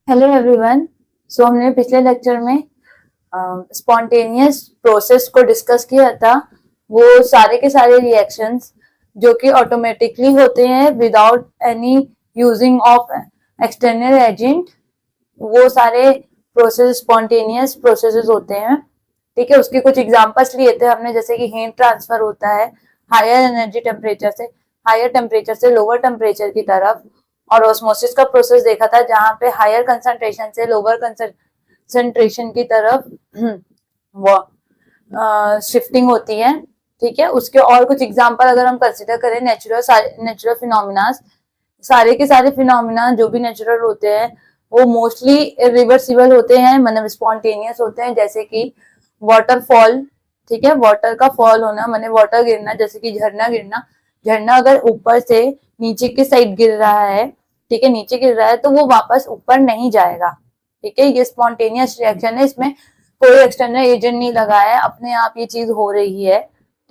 Hello everyone. सो हमने पिछले lecture में स्पॉन्टेनियस प्रोसेस को डिस्कस किया था। वो सारे के सारे रिएक्शंस जो कि ऑटोमेटिकली होते हैं without any using of external agent, वो सारे प्रोसेस स्पॉन्टेनियस प्रोसेसेस होते हैं। ठीक है, उसके कुछ एग्जांपल्स लिए थे हमने, जैसे कि हीट ट्रांसफर होता है हायर एनर्जी टेम्परेचर से हायर टेम्परेचर से लोअर टेम्परेचर की तरफ, और ऑस्मोसिस का प्रोसेस देखा था जहां पे हायर कंसंट्रेशन से लोअर कंसंट्रेशन की तरफ वो शिफ्टिंग होती है। ठीक है, उसके और कुछ एग्जांपल अगर हम कंसिडर करें नेचुरल फिनोमिना, सारे के सारे फिनोमिना जो भी नेचुरल होते हैं वो मोस्टली रिवर्सिबल होते हैं, मतलब स्पॉन्टेनियस होते हैं, जैसे कि वाटरफॉल। ठीक है, वाटर का फॉल होना माने वाटर गिरना, जैसे कि झरना गिरना। झरना अगर ऊपर से नीचे की साइड गिर रहा है, ठीक है, नीचे गिर रहा है तो वो वापस ऊपर नहीं जाएगा। ठीक है, ये स्पॉन्टेनियस रिएक्शन है, इसमें कोई एक्सटर्नल एजेंट नहीं लगा है, अपने आप ये चीज हो रही है।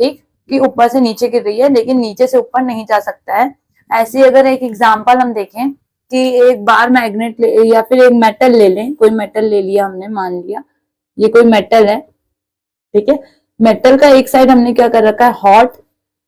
ठीक, कि ऊपर से नीचे गिर रही है लेकिन नीचे से ऊपर नहीं जा सकता है। ऐसी अगर एक एग्जांपल हम देखें कि एक बार मैग्नेट या फिर एक मेटल ले लें, कोई मेटल ले लिया हमने, मान लिया ये कोई मेटल है। ठीक है, मेटल का एक साइड हमने क्या कर रखा है, हॉट।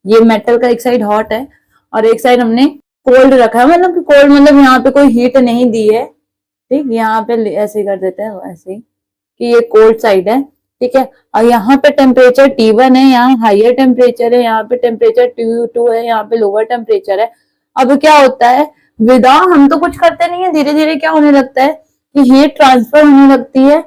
ये मेटल का एक साइड हॉट है और एक साइड हमने कोल्ड रखा है, मतलब कि कोल्ड मतलब यहाँ पे कोई हीट नहीं दी है। ठीक, यहाँ पे ऐसे कर देते हैं ऐसे ही कि ये कोल्ड साइड है। ठीक है, और यहाँ पे टेम्परेचर T1 है, यहाँ हायर टेम्परेचर है, यहाँ पे टेम्परेचर T2 है, यहाँ पे लोअर टेम्परेचर है। अब क्या होता है, विदाउट हम तो कुछ करते नहीं है, धीरे धीरे क्या होने लगता है कि हीट ट्रांसफर होने लगती है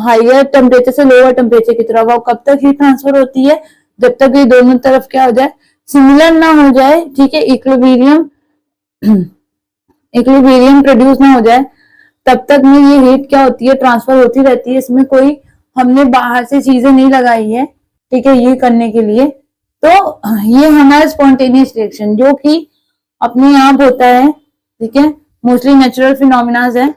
हायर टेम्परेचर से लोअर टेम्परेचर की तरफ। और कब तक हीट ट्रांसफर होती है, जब तक ये दोनों तरफ क्या हो जाए, सिमिलर ना हो जाए। ठीक है, इक्विलिब्रियम इक्विलिब्रियम प्रोड्यूस ना हो जाए, तब तक में ये हीट क्या होती है, ट्रांसफर होती रहती है। इसमें कोई हमने बाहर से चीजें नहीं लगाई है, ठीक है, ये करने के लिए। तो ये हमारा स्पॉन्टेनियस रिएक्शन जो कि अपने आप होता है। ठीक है, मोस्टली नेचुरल फिनोमिनाज है।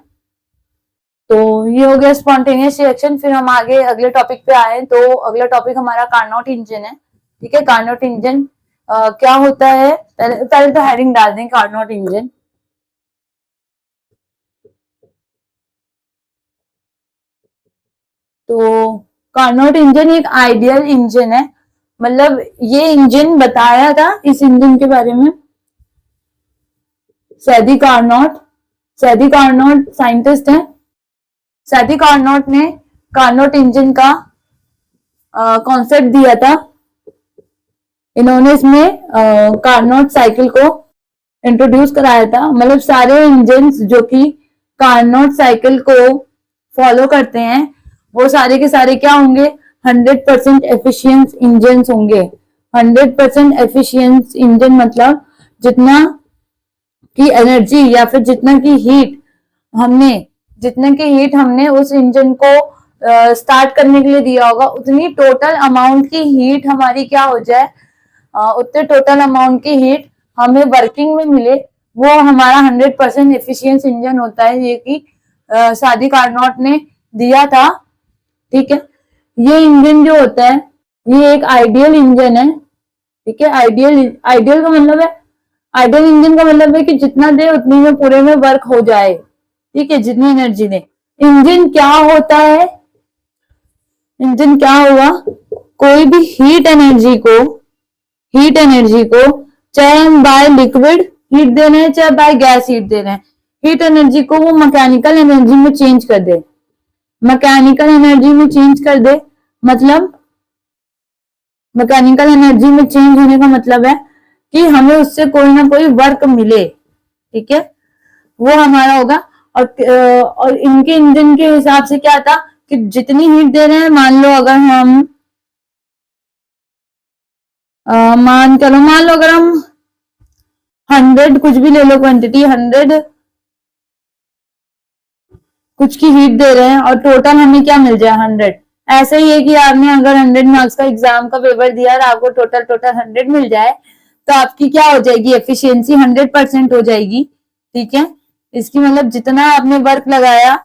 तो ये हो गया स्पॉन्टेनियस रिएक्शन। फिर हम आगे अगले टॉपिक पे आए, तो अगला टॉपिक हमारा कार्नोट इंजन है। ठीक है, कार्नोट इंजन क्या होता है, पहले तो हेडिंग डाल दें कार्नोट इंजन। तो कार्नोट इंजन एक आइडियल इंजन है, मतलब ये इंजन बताया था इस इंजन के बारे में सैदी कार्नोट। सैदी कार्नोट साइंटिस्ट है। सैदी कार्नोट ने कार्नोट इंजन का कॉन्सेप्ट दिया था। इन्होंने इसमें कार्नोट साइकिल को इंट्रोड्यूस कराया था, मतलब सारे इंजन जो कि कार्नोट साइकिल को फॉलो करते हैं वो सारे के सारे क्या होंगे, 100% एफिशिएंट इंजन होंगे। 100% एफिशिएंट इंजन मतलब जितना की एनर्जी या फिर जितना की हीट हमने उस इंजन को स्टार्ट करने के लिए दिया होगा, उतनी टोटल अमाउंट की हीट हमारी क्या हो जाए, उतने टोटल अमाउंट की हीट हमें वर्किंग में मिले, वो हमारा 100% एफिशिएंट इंजन होता है, ये कि सादी कार्नोट ने दिया था। ठीक है, ये इंजन जो होता है ये एक आइडियल इंजन है। ठीक है, आइडियल का मतलब है, आइडियल इंजन का मतलब है कि जितना दे उतनी में पूरे में वर्क हो जाए। ठीक है, जितनी एनर्जी दे। इंजन क्या होता है, इंजन क्या हुआ, कोई भी हीट एनर्जी को चाहे हम बाय लिक्विड हीट दे रहे हैं चाहे बाय गैस हीट दे रहे हैं, हीट एनर्जी को वो मैकेनिकल एनर्जी में चेंज कर दे। मैकेनिकल एनर्जी में चेंज कर दे मतलब, मैकेनिकल एनर्जी में चेंज होने का मतलब है कि हमें उससे कोई ना कोई वर्क मिले। ठीक है, वो हमारा होगा। और इनके इंजन के हिसाब से क्या था कि जितनी हीट दे रहे हैं, मान लो अगर हम मान लो अगर हम 100 कुछ भी ले लो, क्वांटिटी 100 कुछ की हीट दे रहे हैं और टोटल हमें क्या मिल जाए 100। ऐसे ही है कि आपने अगर 100 मार्क्स का एग्जाम का पेपर दिया और आपको टोटल 100 मिल जाए तो आपकी क्या हो जाएगी, एफिशिएंसी 100% हो जाएगी। ठीक है, इसकी मतलब जितना आपने वर्क लगाया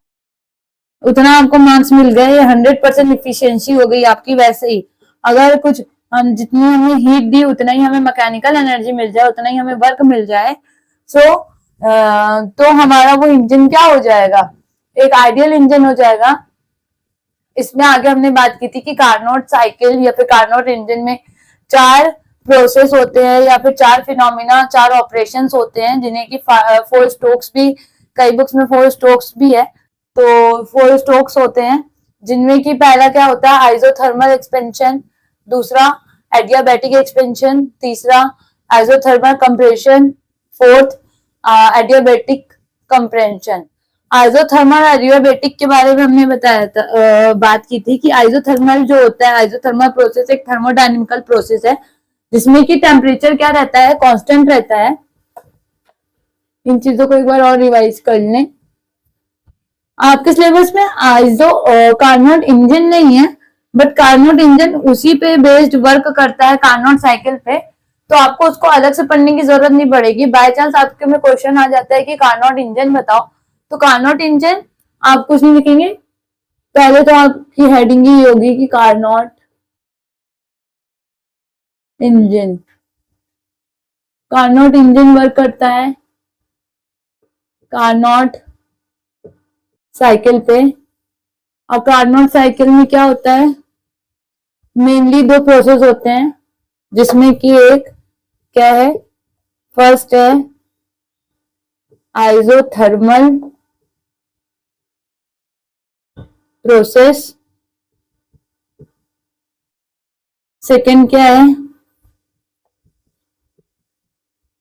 उतना आपको मार्क्स मिल गए, 100% एफिशिएंसी हो गई आपकी। वैसे ही अगर कुछ हम जितनी हमें हीट दी उतना ही हमें मैकेनिकल एनर्जी मिल जाए, उतना ही हमें वर्क मिल जाए, सो तो हमारा वो इंजन क्या हो जाएगा, एक आइडियल इंजन हो जाएगा। इसमें आगे हमने बात की थी कि कार्नोट साइकिल या फिर कार्नोट इंजन में 4 प्रोसेस होते हैं या फिर 4 फिनोमिना, 4 ऑपरेशंस होते हैं, जिन्हें की 4 स्ट्रोक्स भी, कई बुक्स में 4 स्ट्रोक्स भी है, तो 4 स्ट्रोक्स होते हैं, जिनमें की पहला क्या होता है, आइसोथर्मल एक्सपेंशन, दूसरा एडियाबैटिक एक्सपेंशन, तीसरा isothermal compression, fourth adiabatic compression. Isothermal adiabatic के बारे में हमने बताया था, बात की थी कि आइसोथर्मल जो होता है, आइसोथर्मल प्रोसेस एक थर्मोडायनेमिकल प्रोसेस है, जिसमें कि टेम्परेचर क्या रहता है, कांस्टेंट रहता है। इन चीजों को एक बार और रिवाइज कर लें। आपके सिलेबस में आइसो कार्नोट इंजन नहीं है, बट कार्नोट इंजन उसी पे बेस्ड वर्क करता है, कार्नोट साइकिल पे, तो आपको उसको अलग से पढ़ने की जरूरत नहीं पड़ेगी। बाय चांस आपके में क्वेश्चन आ जाता है कि कार्नोट इंजन बताओ, तो कार्नोट इंजन आप कुछ नहीं लिखेंगे, पहले तो आपकी हेडिंग ही होगी कि Carnot engine. Carnot engine work करता है कार्नोट साइकिल पे। और कार्नोट साइकिल में क्या होता है, मेनली 2 प्रोसेस होते हैं, जिसमें कि एक क्या है, फर्स्ट है आइसोथर्मल प्रोसेस, सेकंड क्या है,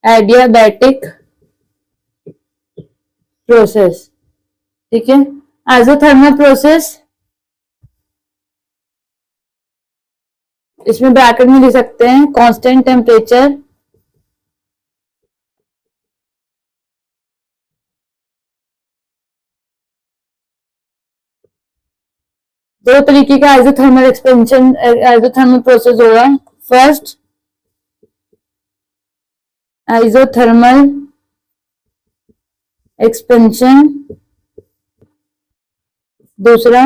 एडियाबैटिक प्रोसेस। ठीक है, आइसोथर्मल प्रोसेस इसमें ब्रैकेट में लिख सकते हैं कांस्टेंट टेम्परेचर, दो तरीके का आइसोथर्मल एक्सपेंशन, आइसोथर्मल प्रोसेस होगा। फर्स्ट आइसोथर्मल एक्सपेंशन, दूसरा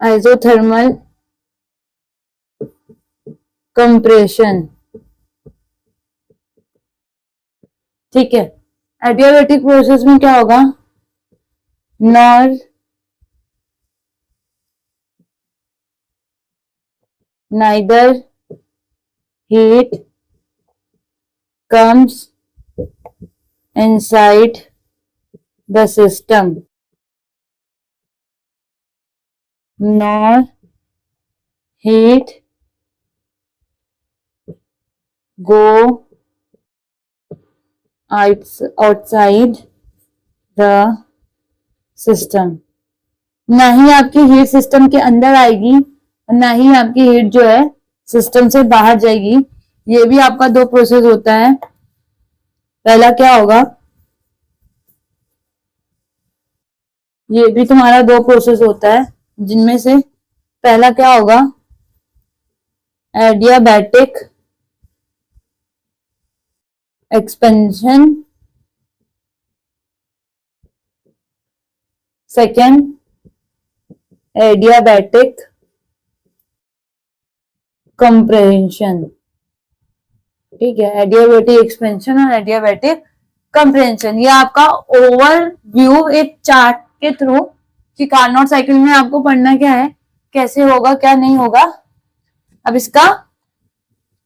आइसोथर्मल कंप्रेशन। ठीक है, एडियाबैटिक प्रोसेस में क्या होगा, nor neither heat comes inside the system nor heat go outside the system। ना ही आपकी हीट सिस्टम के अंदर आएगी और ना ही आपकी हीट जो है सिस्टम से बाहर जाएगी। ये भी आपका 2 प्रोसेस होता है। पहला क्या होगा, ये भी तुम्हारा 2 प्रोसेस होता है, जिनमें से पहला क्या होगा, adiabatic expansion, second adiabatic compression. ठीक है, एडियाबैटिक एक्सपेंशन और एडियाबैटिक कंप्रेंशन, ये आपका ओवरव्यू एक चार्ट के थ्रू कि कार्नोट साइकिल में आपको पढ़ना क्या है, कैसे होगा, क्या नहीं होगा। अब इसका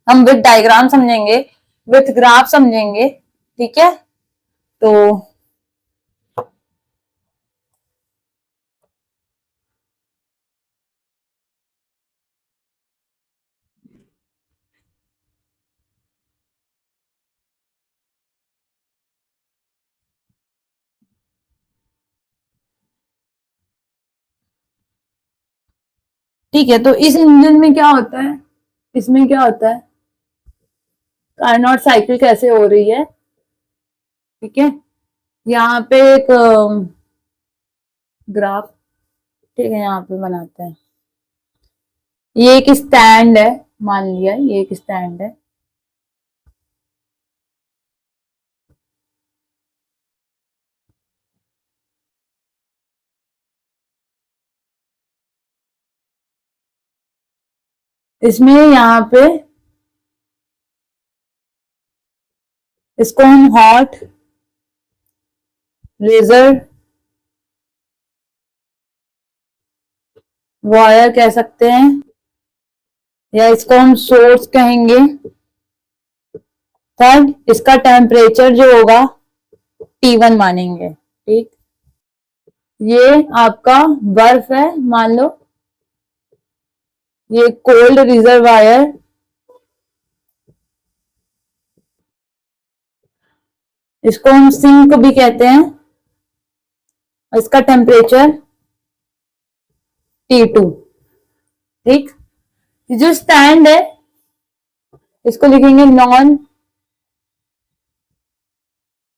हम विथ डायग्राम समझेंगे, विथ ग्राफ समझेंगे। ठीक है, तो ठीक है, तो इस इंजन में क्या होता है, इसमें क्या होता है, कार्नोट साइकिल कैसे हो रही है। ठीक है, यहाँ पे एक ग्राफ, ठीक है, यहाँ पे बनाते हैं। ये एक स्टैंड है, मान लिया ये एक स्टैंड है। इसमें यहाँ पे इसको हम हॉट रिजर्व वायर कह सकते हैं, या इसको हम सोर्स कहेंगे। थर्ड, इसका टेम्परेचर जो होगा T1 मानेंगे। ठीक, ये आपका बर्फ है मान लो, ये कोल्ड रिजर्वायर, इसको हम सिंक भी कहते हैं, इसका टेम्परेचर T2। ठीक, जो स्टैंड है इसको लिखेंगे नॉन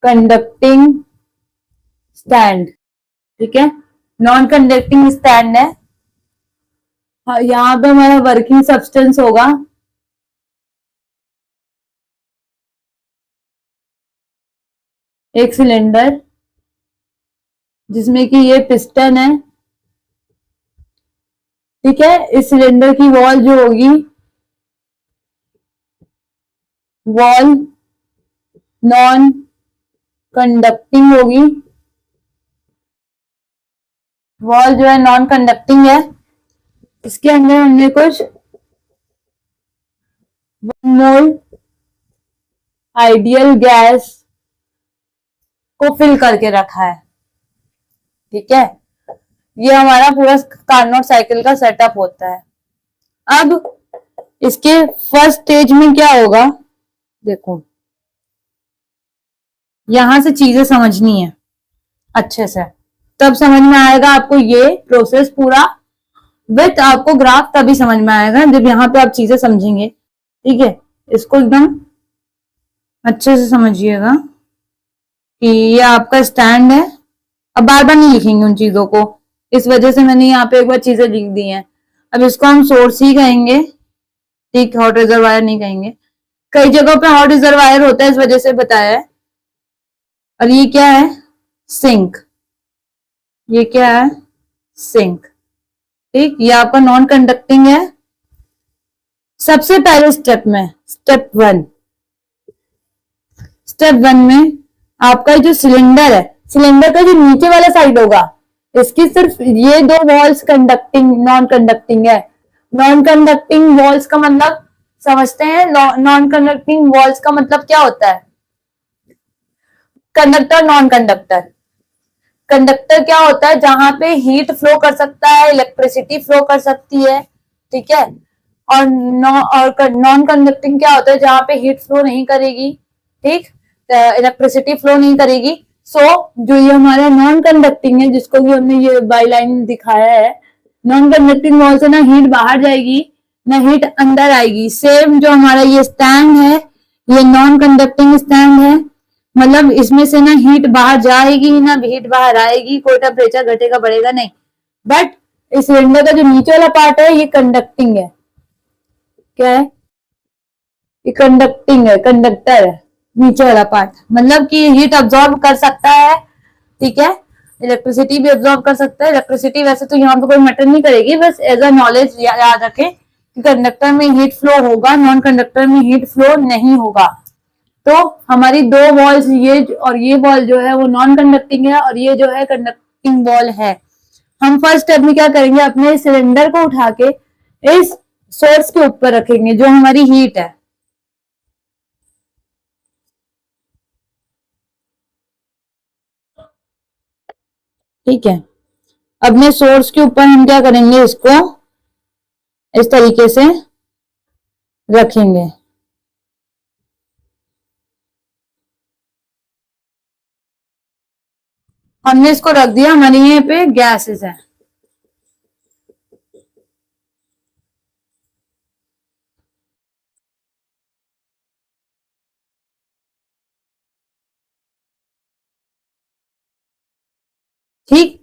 कंडक्टिंग स्टैंड। ठीक है, नॉन कंडक्टिंग स्टैंड है। यहां पे हमारा वर्किंग सब्सटेंस होगा एक सिलेंडर, जिसमें कि ये पिस्टन है। ठीक है, इस सिलेंडर की वॉल जो होगी, वॉल नॉन कंडक्टिंग होगी। वॉल जो है नॉन कंडक्टिंग है। इसके अंदर हमने कुछ 1 मोल आइडियल गैस को फिल करके रखा है। ठीक है, ये हमारा पूरा कार्नोट साइकिल का सेटअप होता है। अब इसके फर्स्ट स्टेज में क्या होगा, देखो यहां से चीजें समझनी है अच्छे से, तब समझ में आएगा आपको ये प्रोसेस पूरा। विथ आपको ग्राफ तभी समझ में आएगा जब यहाँ पे आप चीजें समझेंगे। ठीक है, इसको एकदम अच्छे से समझिएगा कि ये आपका स्टैंड है। अब बार बार नहीं लिखेंगे उन चीजों को, इस वजह से मैंने यहाँ पे एक बार चीजें लिख दी हैं। अब इसको हम सोर्स ही कहेंगे। ठीक, हॉट रिजर्वायर नहीं कहेंगे, कई जगहों पे हॉट रिजर्वायर होता है, इस वजह से बताया है। और ये क्या है, सिंक। ये क्या है, सिंक। ठीक, ये आपका नॉन कंडक्टिंग है। सबसे पहले स्टेप में स्टेप 1 में आपका जो सिलेंडर है, सिलेंडर का जो नीचे वाला साइड होगा, इसकी सिर्फ ये 2 वॉल्स कंडक्टिंग नॉन कंडक्टिंग है। नॉन कंडक्टिंग वॉल्स का मतलब समझते हैं, नॉन कंडक्टिंग वॉल्स का मतलब क्या होता है, कंडक्टर नॉन कंडक्टर। कंडक्टर क्या होता है, जहां पे हीट फ्लो कर सकता है, इलेक्ट्रिसिटी फ्लो कर सकती है। ठीक है, और नॉन कंडक्टिंग क्या होता है, जहां पे हीट फ्लो नहीं करेगी, ठीक, इलेक्ट्रिसिटी फ्लो नहीं करेगी। सो जो ये हमारा नॉन कंडक्टिंग है, जिसको भी हमने ये बाई लाइन दिखाया है, नॉन कंडक्टिंग वॉल से ना हीट बाहर जाएगी ना हीट अंदर आएगी। सेम जो हमारा ये स्टैंड है, ये नॉन कंडक्टिंग स्टैंड है, मतलब इसमें से ना हीट बाहर जाएगी ना हीट बाहर आएगी, कोई टेम्परेचर घटेगा बढ़ेगा नहीं। बट इस सिलेंडर का जो नीचे वाला पार्ट है ये कंडक्टिंग है। क्या है, ये कंडक्टिंग है, कंडक्टर है नीचे वाला पार्ट, मतलब कि हीट अब्सॉर्ब कर सकता है। ठीक है, इलेक्ट्रिसिटी भी अब्सॉर्ब कर सकता है। इलेक्ट्रिसिटी वैसे तो यहाँ पे कोई मैटर नहीं करेगी, बस एज अ नॉलेज याद रखें कि कंडक्टर में हीट फ्लो होगा, नॉन कंडक्टर में हीट फ्लो नहीं होगा। तो हमारी 2 वॉल्स, ये और ये वॉल जो है वो नॉन कंडक्टिंग है, और ये जो है कंडक्टिंग वॉल है। हम फर्स्ट स्टेप में क्या करेंगे, अपने सिलेंडर को उठा के इस सोर्स के ऊपर रखेंगे जो हमारी हीट है। ठीक है, अपने सोर्स के ऊपर हम क्या करेंगे, इसको इस तरीके से रखेंगे। हमने इसको रख दिया, हमारे यहाँ पे गैसेस है। ठीक,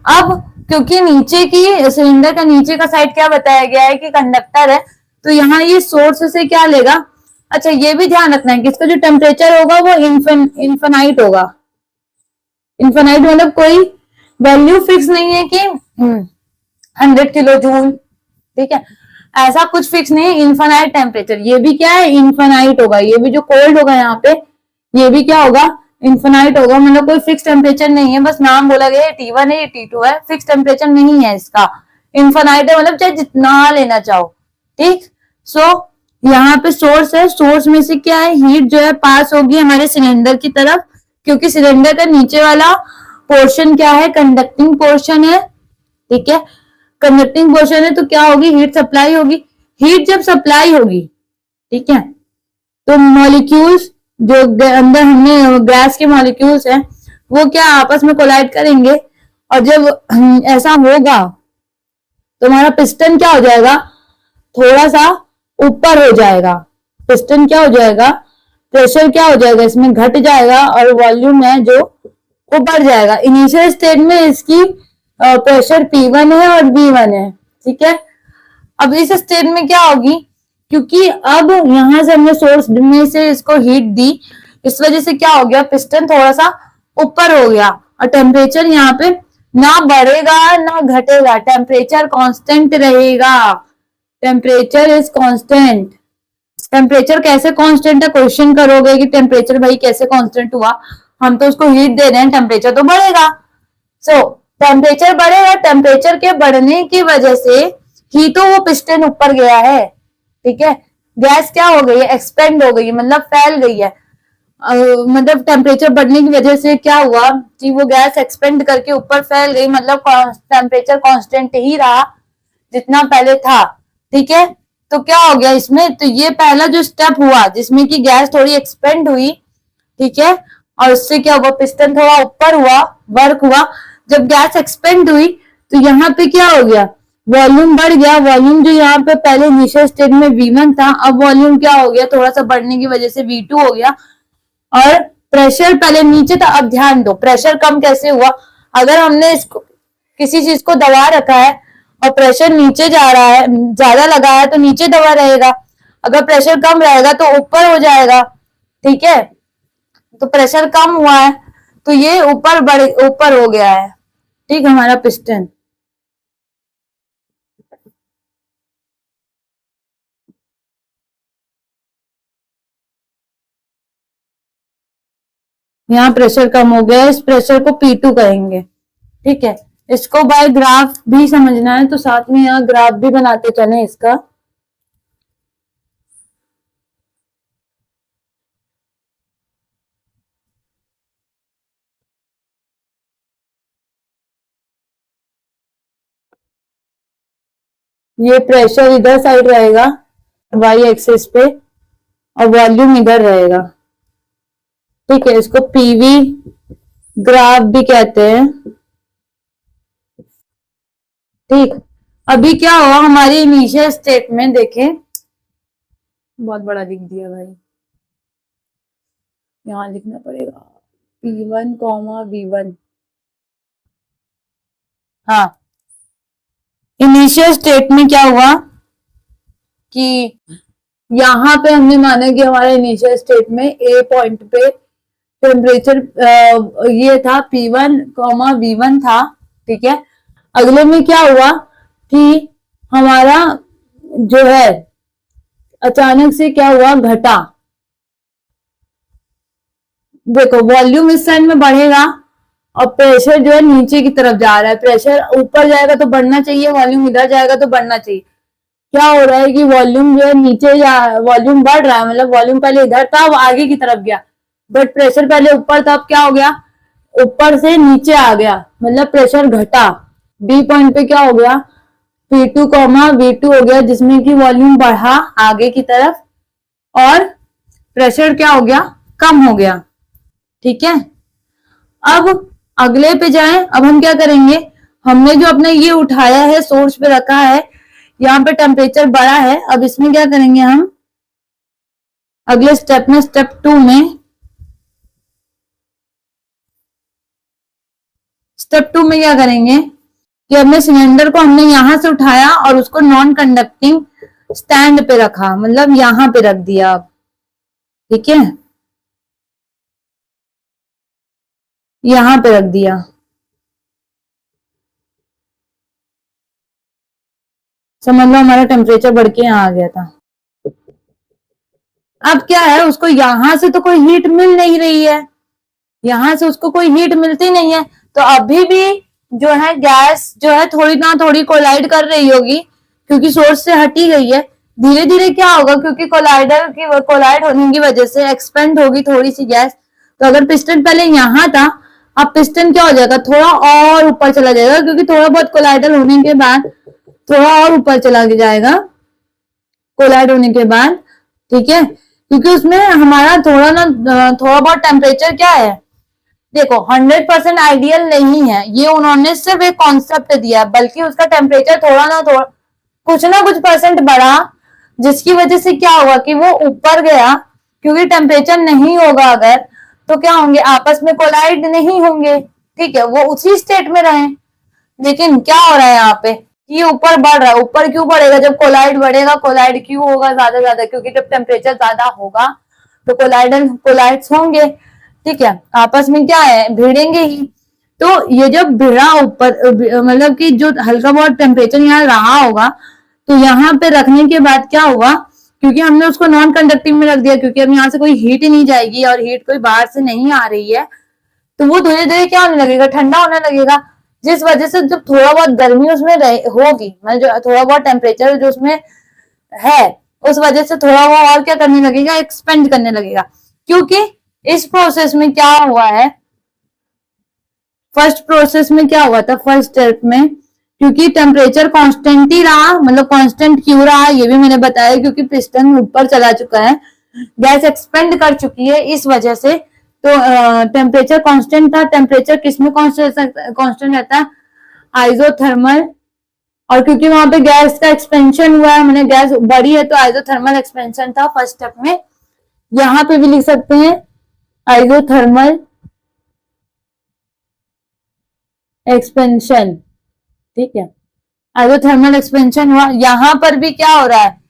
अब क्योंकि नीचे की सिलेंडर का नीचे का साइड क्या बताया गया है कि कंडक्टर है, तो यहाँ ये सोर्स से क्या लेगा। अच्छा, ये भी ध्यान रखना है कि इसका जो टेम्परेचर होगा वो इन्फिनाइट होगा। इन्फिनाइट मतलब कोई वैल्यू फिक्स नहीं है कि 100 किलो जूल। ठीक है, ऐसा कुछ फिक्स नहीं है। इन्फिनाइट टेम्परेचर, ये भी क्या है, इन्फिनाइट होगा। ये भी जो कोल्ड होगा यहाँ पे, ये भी क्या होगा, इन्फिनाइट होगा, मतलब कोई फिक्स टेम्परेचर नहीं है, बस नाम बोला गया T1 है, ये T2 है, फिक्स टेम्परेचर नहीं है इसका। इन्फिनाइट है मतलब चाहे जितना लेना चाहो, ठीक। सो यहाँ पे सोर्स है, सोर्स में से क्या है, हीट जो है पास होगी हमारे सिलेंडर की तरफ, क्योंकि सिलेंडर का नीचे वाला पोर्शन क्या है, कंडक्टिंग पोर्शन है, ठीक है। कंडक्टिंग पोर्शन है तो क्या होगी, हीट सप्लाई होगी। हीट जब सप्लाई होगी, ठीक है, तो मॉलिक्यूल्स जो अंदर हमने गैस के मॉलिक्यूल्स हैं वो क्या आपस में कोलाइड करेंगे, और जब ऐसा होगा तो हमारा पिस्टन क्या हो जाएगा, थोड़ा सा ऊपर हो जाएगा। पिस्टन क्या हो जाएगा, प्रेशर क्या हो जाएगा, इसमें घट जाएगा, और वॉल्यूम है जो वो बढ़ जाएगा। इनिशियल स्टेट में इसकी प्रेशर P1 है और V1 है, ठीक है। अब इस स्टेट में क्या होगी, क्योंकि अब यहां से हमने सोर्स में से इसको हीट दी, इस वजह से क्या हो गया, पिस्टन थोड़ा सा ऊपर हो गया, और टेम्परेचर यहाँ पे ना बढ़ेगा ना घटेगा, टेम्परेचर कांस्टेंट रहेगा। Temperature is constant. टेम्परेचर कैसे कांस्टेंट है, क्वेश्चन करोगे कि टेम्परेचर भाई कैसे कांस्टेंट हुआ, हम तो उसको हीट दे रहे हैं, टेम्परेचर तो बढ़ेगा। सो टेम्परेचर बढ़ेगा, टेम्परेचर के बढ़ने की वजह से ही तो वो पिस्टन ऊपर गया है, ठीक है। गैस क्या हो गई है, एक्सपेंड हो गई है, मतलब फैल गई है। मतलब टेम्परेचर बढ़ने की वजह से क्या हुआ कि वो गैस एक्सपेंड करके ऊपर फैल गई, मतलब टेम्परेचर कांस्टेंट ही रहा जितना पहले था, ठीक है। तो क्या हो गया इसमें, तो ये पहला जो स्टेप हुआ जिसमें कि गैस थोड़ी एक्सपेंड हुई, ठीक है, और उससे क्या हुआ, पिस्टन थोड़ा ऊपर हुआ, वर्क हुआ। जब गैस एक्सपेंड हुई तो यहाँ पे क्या हो गया, वॉल्यूम बढ़ गया। वॉल्यूम जो यहाँ पे पहले इनिशियल स्टेट में V1 था, अब वॉल्यूम क्या हो गया, थोड़ा सा बढ़ने की वजह से V2 हो गया। और प्रेशर पहले नीचे था, अब ध्यान दो प्रेशर कम कैसे हुआ, अगर हमने इसको किसी चीज को दबा रखा है और प्रेशर नीचे जा रहा है, ज्यादा लगा है तो नीचे दबा रहेगा, अगर प्रेशर कम रहेगा तो ऊपर हो जाएगा, ठीक है। तो प्रेशर कम हुआ है तो ये ऊपर हो गया है, ठीक, हमारा पिस्टन। यहाँ प्रेशर कम हो गया, इस प्रेशर को P2 कहेंगे, ठीक है। इसको बाय ग्राफ भी समझना है तो साथ में यहाँ ग्राफ भी बनाते चले इसका। ये प्रेशर इधर साइड रहेगा वाई एक्सिस पे, और वॉल्यूम इधर रहेगा, ठीक है। इसको पीवी ग्राफ भी कहते हैं, ठीक। अभी क्या हुआ हमारी इनिशियल स्टेट में, देखें बहुत बड़ा लिख दिया भाई, यहाँ लिखना पड़ेगा P1 V1। हाँ, इनिशियल स्टेट में क्या हुआ कि यहाँ पे हमने माना कि हमारे इनिशियल स्टेट में ए पॉइंट पे टेम्परेचर ये था P1 V1 था, ठीक है। अगले में क्या हुआ कि हमारा जो है अचानक से क्या हुआ, घटा। देखो वॉल्यूम इस साइड में बढ़ेगा और प्रेशर जो है नीचे की तरफ जा रहा है, प्रेशर ऊपर जाएगा तो बढ़ना चाहिए, वॉल्यूम इधर जाएगा तो बढ़ना चाहिए। क्या हो रहा है कि वॉल्यूम जो है नीचे, वॉल्यूम बढ़ रहा है, मतलब वॉल्यूम पहले इधर था वो आगे की तरफ गया, बट प्रेशर पहले ऊपर था, अब क्या हो गया, ऊपर से नीचे आ गया, मतलब प्रेशर घटा। बी पॉइंट पे क्या हो गया, P2 V2 हो गया, जिसमें कि वॉल्यूम बढ़ा आगे की तरफ और प्रेशर क्या हो गया, कम हो गया, ठीक है। अब अगले पे जाएं, अब हम क्या करेंगे, हमने जो अपने ये उठाया है सोर्स पे रखा है, यहाँ पे टेम्परेचर बढ़ा है, अब इसमें क्या करेंगे हम अगले स्टेप में, स्टेप 2 में, स्टेप 2 में क्या करेंगे कि अपने सिलेंडर को हमने यहां से उठाया और उसको नॉन कंडक्टिंग स्टैंड पे रखा, मतलब यहां पे रख दिया अब, ठीक है, यहां पे रख दिया। समझ लो हमारा टेम्परेचर बढ़ के यहाँ आ गया था। अब क्या है, उसको यहां से तो कोई हीट मिल नहीं रही है, यहाँ से उसको कोई हीट मिलती नहीं है, तो अभी भी जो है गैस जो है थोड़ी ना थोड़ी कोलाइड कर रही होगी, क्योंकि सोर्स से हटी गई है। धीरे धीरे क्या होगा, क्योंकि कोलाइड होने की वजह से एक्सपेंड होगी थोड़ी सी गैस। तो अगर पिस्टन पहले यहाँ था, अब पिस्टन क्या हो जाएगा, थोड़ा और ऊपर चला जाएगा, क्योंकि थोड़ा बहुत कोलाइडल होने के बाद थोड़ा और ऊपर चला जाएगा कोलाइड होने के बाद। ठीक है, क्योंकि उसमें हमारा थोड़ा बहुत टेम्परेचर क्या है, देखो 100% आइडियल नहीं है, ये उन्होंने सिर्फ एक कॉन्सेप्ट दिया, बल्कि उसका टेम्परेचर कुछ ना कुछ परसेंट बढ़ा, जिसकी वजह से क्या होगा कि वो ऊपर गया। क्योंकि टेम्परेचर नहीं होगा अगर, तो क्या होंगे, आपस में कोलाइड नहीं होंगे। ठीक है, वो उसी स्टेट में रहे। लेकिन क्या हो रहा है यहाँ पे, ये ऊपर बढ़ रहा है। ऊपर क्यों बढ़ेगा, जब कोलाइड बढ़ेगा, कोलाइड क्यों होगा ज्यादा, क्योंकि जब टेम्परेचर ज्यादा होगा तो कोलाइड्स होंगे। ठीक है, आपस में क्या है, भिड़ेंगे ही। तो ये जब भिड़ा ऊपर, मतलब कि जो हल्का बहुत टेम्परेचर यहाँ रहा होगा, तो यहाँ पे रखने के बाद क्या होगा, क्योंकि हमने उसको नॉन कंडक्टिव में रख दिया, क्योंकि अब यहाँ से कोई हीट ही नहीं जाएगी और हीट कोई बाहर से नहीं आ रही है, तो वो धीरे धीरे क्या होने लगेगा, ठंडा होने लगेगा। जिस वजह से जब थोड़ा बहुत गर्मी उसमें होगी, मतलब जो थोड़ा बहुत टेम्परेचर जो उसमें है, उस वजह से थोड़ा वो और क्या करने लगेगा, एक्सपेंड करने लगेगा। क्योंकि इस प्रोसेस में क्या हुआ है, फर्स्ट प्रोसेस में क्या हुआ था, फर्स्ट स्टेप में, क्योंकि टेम्परेचर कांस्टेंट ही रहा, मतलब कांस्टेंट क्यों रहा ये भी मैंने बताया, क्योंकि पिस्टन ऊपर चला चुका है, गैस एक्सपेंड कर चुकी है, इस वजह से। तो टेम्परेचर कांस्टेंट था। टेम्परेचर किसमें कांस्टेंट रहता है, आइसोथर्मल। और क्योंकि वहां पे गैस का एक्सपेंशन हुआ है, मैंने गैस बढ़ी है, तो आइसोथर्मल एक्सपेंशन था फर्स्ट स्टेप में। यहां पे भी लिख सकते हैं आइसोथर्मल एक्सपेंशन। ठीक है, आइसोथर्मल एक्सपेंशन हुआ। यहां पर भी क्या हो रहा है,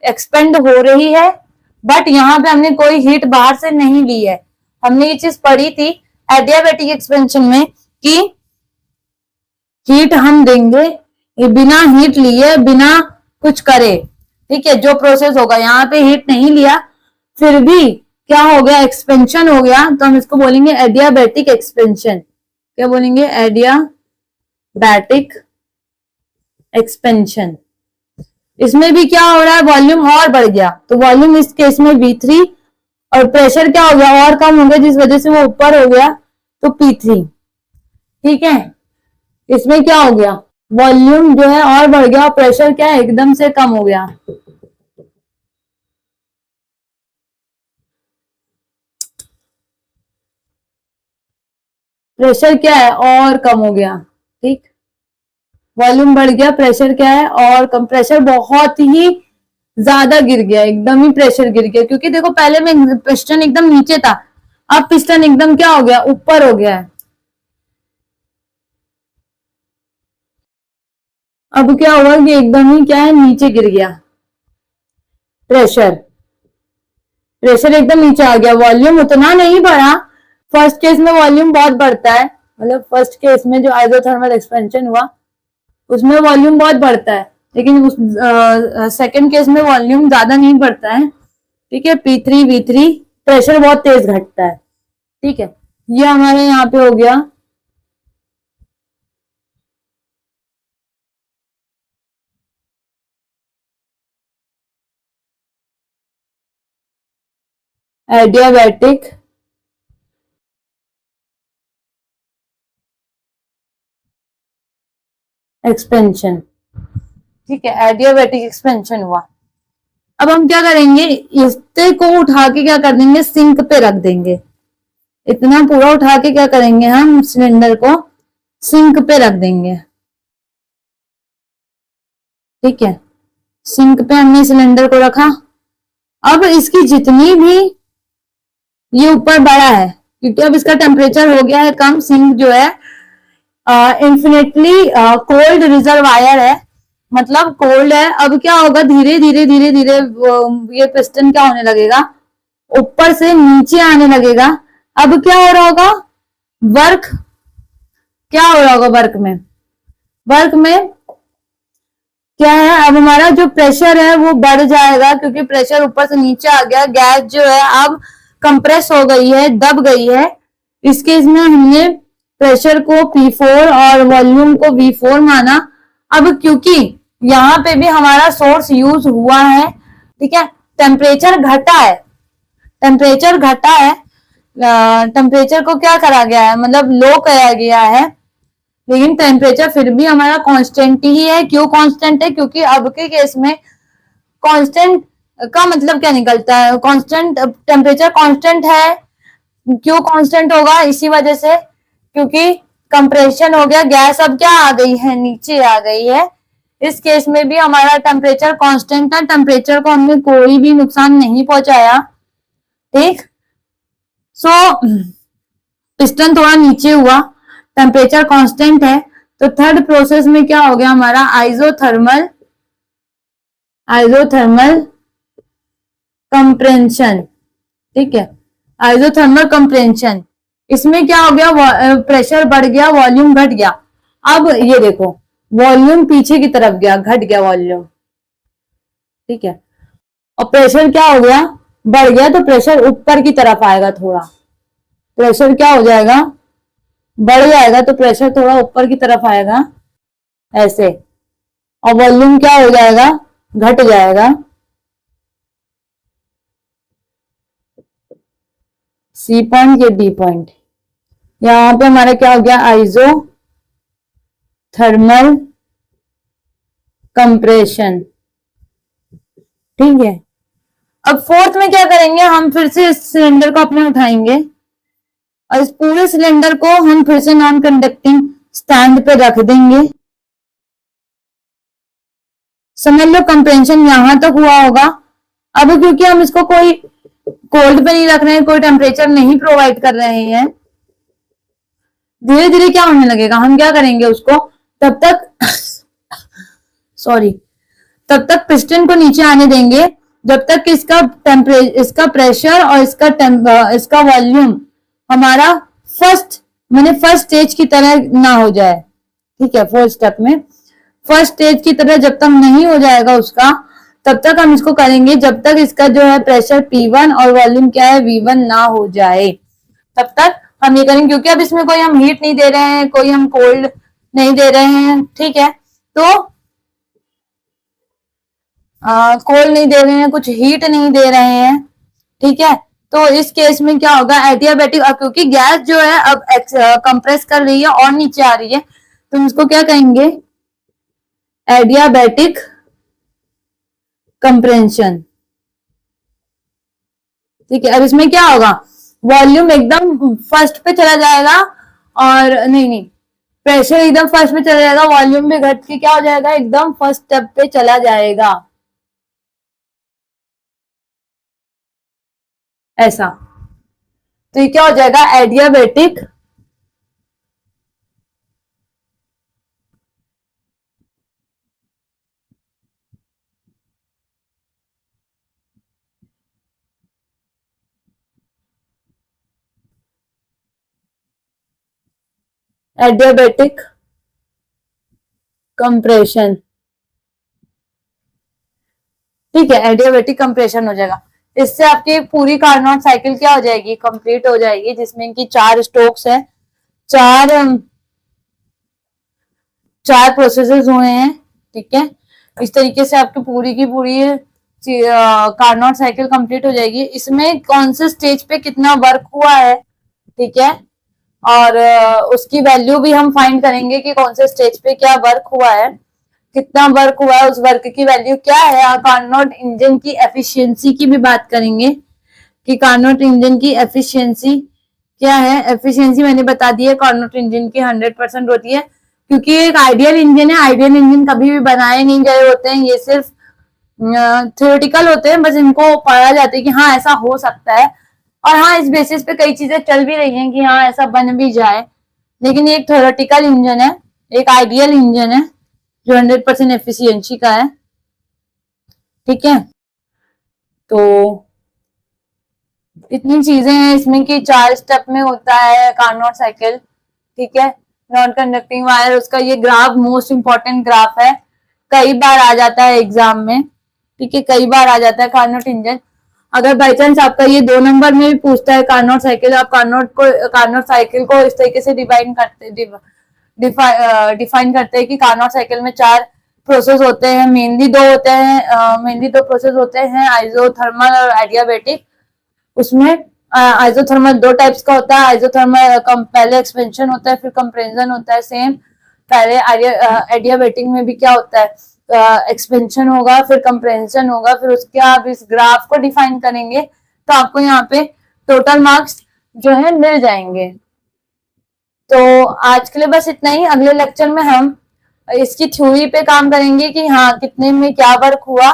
एक्सपेंड हो रही है, बट यहाँ पे हमने कोई हीट बाहर से नहीं ली है। हमने ये चीज पढ़ी थी एडियाबैटिक एक्सपेंशन में कि हीट हम देंगे बिना हीट लिए, बिना कुछ करे। ठीक है, जो प्रोसेस होगा, यहाँ पे हीट नहीं लिया, फिर भी क्या हो गया, एक्सपेंशन हो गया, तो हम इसको बोलेंगे एडियाबैटिक एक्सपेंशन। क्या बोलेंगे, एडियाबैटिक एक्सपेंशन। इसमें भी क्या हो रहा है, वॉल्यूम और बढ़ गया, तो वॉल्यूम इस केस में V3, और प्रेशर क्या हो गया, और कम हो गया, जिस वजह से वो ऊपर हो गया, तो P3। ठीक है, इसमें क्या हो गया, वॉल्यूम जो है और बढ़ गया, और प्रेशर क्या है, एकदम से कम हो गया। प्रेशर क्या है, और कम हो गया। ठीक, वॉल्यूम बढ़ गया, प्रेशर क्या है, और कम। प्रेशर बहुत ही ज्यादा गिर गया, एकदम ही प्रेशर गिर गया, क्योंकि देखो पहले में पिस्टन एकदम नीचे था, अब पिस्टन एकदम क्या हो गया, ऊपर हो गया है। अब क्या हुआ कि एकदम ही क्या है, नीचे गिर गया प्रेशर। प्रेशर एकदम नीचे आ गया, वॉल्यूम उतना नहीं बढ़ा। फर्स्ट केस में वॉल्यूम बहुत बढ़ता है, मतलब फर्स्ट केस में जो आइसोथर्मल एक्सपेंशन हुआ उसमें वॉल्यूम बहुत बढ़ता है, लेकिन उस सेकेंड केस में वॉल्यूम ज्यादा नहीं बढ़ता है। ठीक है, P3 V3, प्रेशर बहुत तेज घटता है। ठीक है, ये हमारे यहाँ पे हो गया एडियाबैटिक एक्सपेंशन। ठीक है, एडियाबैटिक एक्सपेंशन हुआ। अब हम क्या करेंगे, इससे को उठा के क्या कर देंगे, सिंक पे रख देंगे। इतना पूरा उठा के क्या करेंगे, हम सिलेंडर को सिंक पे रख देंगे। ठीक है, सिंक पे हमने सिलेंडर को रखा। अब इसकी जितनी भी ये ऊपर बढ़ा है, क्योंकि अब इसका टेम्परेचर हो गया है कम, सिंक जो है इंफिनिटली कोल्ड रिजर्वायर है, मतलब कोल्ड है। अब क्या होगा, धीरे धीरे धीरे धीरे ये पिस्टन क्या होने लगेगा, ऊपर से नीचे आने लगेगा। अब क्या हो रहा होगा, वर्क क्या हो रहा होगा, वर्क में क्या है, अब हमारा जो प्रेशर है वो बढ़ जाएगा, क्योंकि प्रेशर ऊपर से नीचे आ गया। गैस जो है अब कंप्रेस हो गई है, दब गई है। इस केस में हमने प्रेशर को P4 और वॉल्यूम को V4 माना। अब क्योंकि यहाँ पे भी हमारा सोर्स यूज हुआ है, ठीक है, टेम्परेचर घटा है, टेम्परेचर घटा है, टेम्परेचर को क्या करा गया है, मतलब लो करा गया है, लेकिन टेम्परेचर फिर भी हमारा कांस्टेंट ही है। क्यों कांस्टेंट है? क्योंकि अब के केस में कांस्टेंट का मतलब क्या निकलता है, कांस्टेंट टेम्परेचर कांस्टेंट है। क्यों कांस्टेंट होगा? इसी वजह से क्योंकि कंप्रेशन हो गया, गैस अब क्या आ गई है, नीचे आ गई है। इस केस में भी हमारा टेम्परेचर कांस्टेंट था, टेम्परेचर को हमने कोई भी नुकसान नहीं पहुंचाया, ठीक। सो पिस्टन थोड़ा नीचे हुआ, टेम्परेचर कांस्टेंट है, तो थर्ड प्रोसेस में क्या हो गया हमारा, आइसोथर्मल कंप्रेंशन, ठीक है, आइसोथर्मल कंप्रेंशन। इसमें क्या हो गया, प्रेशर बढ़ गया, वॉल्यूम घट गया। अब ये देखो, वॉल्यूम पीछे की तरफ गया, घट गया वॉल्यूम, ठीक है, और प्रेशर क्या हो गया, बढ़ गया, तो प्रेशर ऊपर की तरफ आएगा, थोड़ा प्रेशर क्या हो जाएगा, बढ़ जाएगा, तो प्रेशर थोड़ा ऊपर की तरफ आएगा ऐसे, और वॉल्यूम क्या हो जाएगा, घट जाएगा। सी पॉइंट, ये डी पॉइंट, यहां पे हमारा क्या हो गया, आइसो थर्मल कंप्रेशन, ठीक है। अब फोर्थ में क्या करेंगे, हम फिर से इस सिलेंडर को अपने उठाएंगे और इस पूरे सिलेंडर को हम फिर से नॉन कंडक्टिंग स्टैंड पे रख देंगे। समझ लो कंप्रेशन यहां तक हुआ होगा। अब क्योंकि हम इसको कोई कोल्ड पे नहीं रख रहे हैं, कोई टेम्परेचर नहीं प्रोवाइड कर रहे हैं, धीरे धीरे क्या होने लगेगा, हम क्या करेंगे उसको, तब तक सॉरी, तब तक पिस्टन को नीचे आने देंगे जब तक इसका इसका प्रेशर और इसका वॉल्यूम हमारा फर्स्ट स्टेज की तरह ना हो जाए, ठीक है। फोर्थ स्टेप में फर्स्ट स्टेज की तरह जब तक नहीं हो जाएगा उसका, तब तक हम इसको करेंगे, जब तक इसका जो है प्रेशर P1 और वॉल्यूम क्या है V1 ना हो जाए, तब तक हम ये करेंगे। क्योंकि अब इसमें कोई हम हीट नहीं दे रहे हैं, कोई हम कोल्ड नहीं दे रहे हैं, ठीक है, तो कोल्ड नहीं दे रहे हैं, कुछ हीट नहीं दे रहे हैं, ठीक है। तो इस केस में क्या होगा, एडियाबैटिक, क्योंकि गैस जो है अब कंप्रेस कर रही है और नीचे आ रही है, तो हम इसको क्या कहेंगे, एडियाबैटिक कंप्रेंशन, ठीक है। अब इसमें क्या होगा, वॉल्यूम एकदम फर्स्ट पे चला जाएगा, और नहीं, प्रेशर एकदम फर्स्ट पे चला जाएगा, वॉल्यूम भी घट के क्या हो जाएगा, एकदम फर्स्ट स्टेप पे चला जाएगा, ऐसा। तो ये क्या हो जाएगा, एडियाबैटिक एडियाबैटिक कंप्रेशन, ठीक है, एडियाबैटिक कंप्रेशन हो जाएगा। इससे आपकी पूरी कार्नोट साइकिल क्या हो जाएगी, कंप्लीट हो जाएगी, जिसमें इनकी 4 स्ट्रोक्स है, चार प्रोसेसेस हुए हैं, ठीक है। इस तरीके से आपकी पूरी की पूरी कार्नोट साइकिल कंप्लीट हो जाएगी। इसमें कौन से स्टेज पे कितना वर्क हुआ है, ठीक है, और उसकी वैल्यू भी हम फाइंड करेंगे कि कौन से स्टेज पे क्या वर्क हुआ है, कितना वर्क हुआ है, उस वर्क की वैल्यू क्या है। कार्नोट इंजन की एफिशिएंसी की भी बात करेंगे कि कार्नोट इंजन की एफिशिएंसी क्या है। एफिशिएंसी मैंने बता दी है, कार्नोट इंजन की 100% होती है, क्योंकि एक आइडियल इंजन है। आइडियल इंजन कभी भी बनाए नहीं गए होते हैं, ये सिर्फ थ्योरेटिकल होते हैं, बस इनको पढ़ा जाता है कि हाँ ऐसा हो सकता है, और हाँ इस बेसिस पे कई चीजें चल भी रही हैं कि हाँ ऐसा बन भी जाए, लेकिन ये एक थ्योरेटिकल इंजन है, एक आइडियल इंजन है जो 100% एफिशिएंसी का है, ठीक है। तो इतनी चीजें हैं इसमें कि 4 स्टेप में होता है कार्नोट साइकिल, ठीक है। नॉन कंडक्टिंग वायर, उसका ये ग्राफ मोस्ट इंपॉर्टेंट ग्राफ है, कई बार आ जाता है एग्जाम में, ठीक है, कई बार आ जाता है कार्नोट इंजन। अगर बाई चांस आपका ये 2 नंबर में भी पूछता है कार्नोट साइकिल, आप कार्नोट साइकिल को इस तरीके से डिफाइन करते हैं कि कार्नोट साइकिल में 4 प्रोसेस होते हैं, मेनली 2 होते हैं, मेनली 2 प्रोसेस होते हैं, आइसोथर्मल और एडियाबेटिक। उसमें आइसोथर्मल 2 टाइप्स का होता है। आइसोथर्मल पहले एक्सपेंशन होता है, फिर कंप्रेशन होता है। सेम पहले एडियाबेटिक में भी क्या होता है, एक्सपेंशन होगा, फिर कंप्रेशन होगा, फिर उसके आप इस ग्राफ को डिफाइन करेंगे तो आपको यहाँ पे टोटल मार्क्स जो है मिल जाएंगे। तो आज के लिए बस इतना ही। अगले लेक्चर में हम इसकी थ्योरी पे काम करेंगे कि हाँ कितने में क्या वर्क हुआ।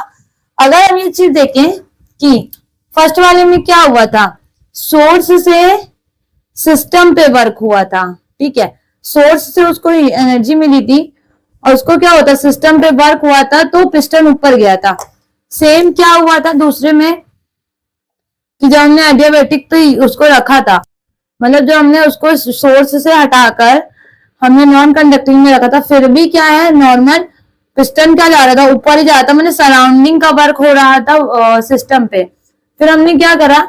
अगर हम ये चीज देखें कि फर्स्ट वाले में क्या हुआ था, सोर्स से सिस्टम पे वर्क हुआ था, ठीक है, सोर्स से उसको एनर्जी मिली थी और उसको क्या होता, सिस्टम पे वर्क हुआ था तो पिस्टन ऊपर गया था। सेम क्या हुआ था दूसरे में कि जब हमने एडियाबेटिक पे उसको रखा था, मतलब जब हमने उसको सोर्स से हटाकर हमने नॉन कंडक्टिंग में रखा था, फिर भी क्या है, नॉर्मल पिस्टन क्या जा रहा था, ऊपर ही जा रहा था, मतलब सराउंडिंग का वर्क हो रहा था सिस्टम पे। फिर हमने क्या करा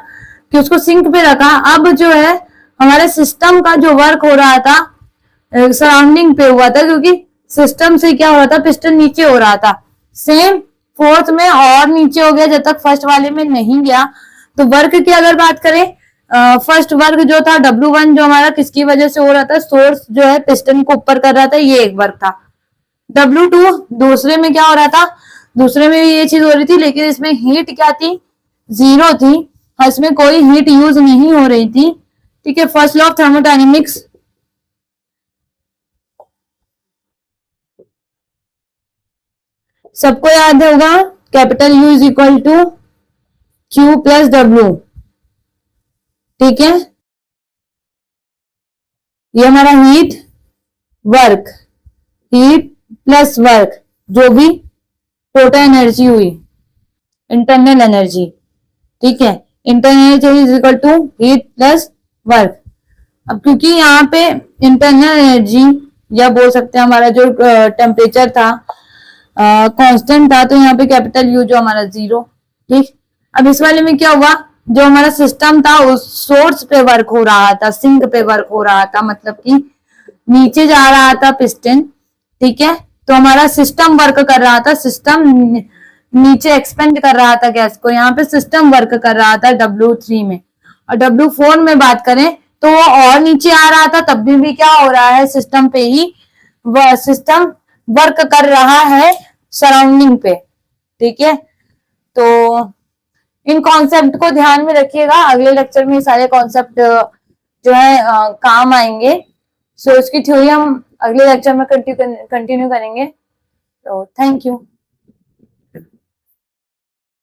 कि उसको सिंक पे रखा। अब जो है हमारे सिस्टम का जो वर्क हो रहा था सराउंडिंग पे हुआ था, क्योंकि सिस्टम से क्या हो रहा था, पिस्टन नीचे हो रहा था। सेम फोर्थ में और नीचे हो गया जब तक फर्स्ट वाले में नहीं गया। तो वर्क की अगर बात करें, फर्स्ट वर्क जो था W1 जो हमारा किसकी वजह से हो रहा था, सोर्स जो है पिस्टन को ऊपर कर रहा था, ये एक वर्क था। W2 दूसरे में क्या हो रहा था, दूसरे में भी ये चीज हो रही थी, लेकिन इसमें हीट क्या थी, 0 थी, इसमें कोई हीट यूज नहीं हो रही थी, ठीक है। फर्स्ट लॉ ऑफ थर्मोडायनेमिक्स सबको याद होगा, capital U is equal to Q plus W, ठीक है। ये हमारा heat work, heat plus work, जो भी टोटल एनर्जी हुई, इंटरनल एनर्जी, ठीक है। Internal energy is equal to heat plus work. अब क्योंकि यहाँ पे इंटरनल एनर्जी या बोल सकते हैं हमारा जो टेम्परेचर था कांस्टेंट था, तो यहाँ पे कैपिटल U जो हमारा 0, ठीक। अब इस वाले में क्या हुआ, जो हमारा सिस्टम था उस सोर्स पे वर्क हो रहा था, सिंक पे वर्क हो रहा था, मतलब कि नीचे जा रहा था पिस्टन, ठीक है। तो हमारा सिस्टम वर्क कर रहा था, सिस्टम नीचे एक्सपेंड कर रहा था गैस को, यहाँ पे सिस्टम वर्क कर रहा था W3 में। और W4 में बात करें तो वो और नीचे आ रहा था, तब भी क्या हो रहा है, सिस्टम पे ही वह सिस्टम वर्क कर रहा है सराउंडिंग पे, ठीक है। तो इन कॉन्सेप्ट को ध्यान में रखिएगा, अगले लेक्चर में सारे कॉन्सेप्ट जो है काम आएंगे। सो इसकी थ्योरी हम अगले लेक्चर में कंटिन्यू करेंगे। तो थैंक यू।